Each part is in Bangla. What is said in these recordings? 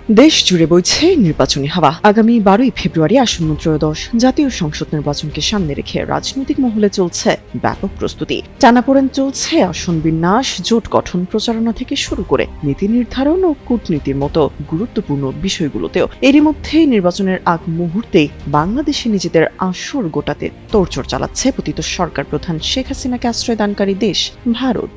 দেশ জুড়ে বইছে নির্বাচনী হাওয়া। আগামী 12ই ফেব্রুয়ারি আসন্ন ত্রয়োদশ জাতীয় সংসদ নির্বাচনকে সামনে রেখে রাজনৈতিক মহলে চলছে ব্যাপক প্রস্তুতি। টানাপোড়েন চলছে আসন বিন্যাস, জোট গঠন, প্রচারণা থেকে শুরু করে নীতি নির্ধারণ ও কূটনীতির মতো গুরুত্বপূর্ণ বিষয়গুলোতেও। এরই মধ্যেই নির্বাচনের আগ মুহূর্তে বাংলাদেশে নিজেদের আসর গোটাতে তোড়জোড় চালাচ্ছে পতিত সরকার প্রধান শেখ হাসিনাকে আশ্রয়দানকারী দেশ ভারত।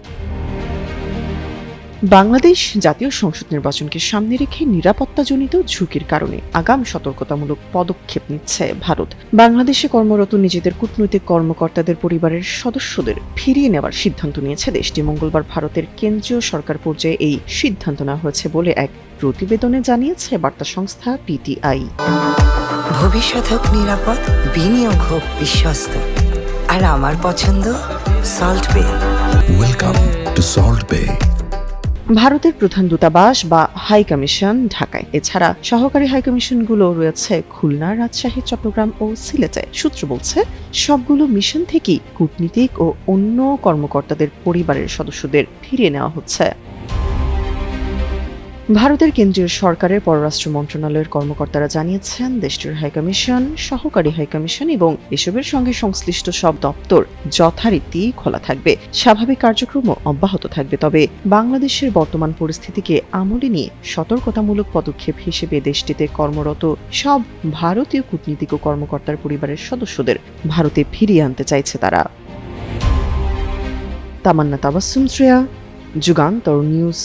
বাংলাদেশ জাতীয় সংসদ নির্বাচনকে সামনে রেখে নিরাপত্তাজনিত ঝুঁকির কারণে আগাম সতর্কতামূলক পদক্ষেপ নিচ্ছে ভারত। বাংলাদেশে কর্মরত নিজেদের কূটনৈতিক কর্মকর্তাদের পরিবারের সদস্যদের ফিরিয়ে নেওয়ার সিদ্ধান্ত নিয়েছে দেশটি। মঙ্গলবার ভারতের কেন্দ্রীয় সরকার পর্যায়ে এই সিদ্ধান্ত নেওয়া হয়েছে বলে এক প্রতিবেদনে জানিয়েছে বার্তা সংস্থা পিটিআই। ভবিষ্যৎ হোক নিরাপদ, বিনিয়োগ হোক বিশ্বস্ত, আর আমার পছন্দ সল্ট বে। ওয়েলকাম টু সল্ট বে। ভারতের প্রধান দূতাবাস বা হাই কমিশন ঢাকায়, এছাড়া সহকারী হাই কমিশনগুলো রয়েছে খুলনা, রাজশাহী, চট্টগ্রাম ও সিলেটে। সূত্র বলছে, সবগুলো মিশন থেকেই কূটনীতিক ও অন্য কর্মকর্তাদের পরিবারের সদস্যদের ফিরিয়ে নেওয়া হচ্ছে। ভারতের কেন্দ্রীয় সরকারের পররাষ্ট্র মন্ত্রণালয়ের কর্মকর্তারা জানিয়েছেন, দেশটির হাইকমিশন, সহকারী হাইকমিশন এবং এসবের সঙ্গে সংশ্লিষ্ট সব দপ্তর যথারীতি খোলা থাকবে, স্বাভাবিক কার্যক্রমও অব্যাহত থাকবে। তবে বাংলাদেশের বর্তমান পরিস্থিতিকে আমলে নিয়ে সতর্কতামূলক পদক্ষেপ হিসেবে দেশটিতে কর্মরত সব ভারতীয় কূটনীতিক ও কর্মকর্তার পরিবারের সদস্যদের ভারতে ফিরিয়ে আনতে চাইছে তারা। তামান্না তাবাসসুম শ্রেয়া, যুগান্তর নিউজ।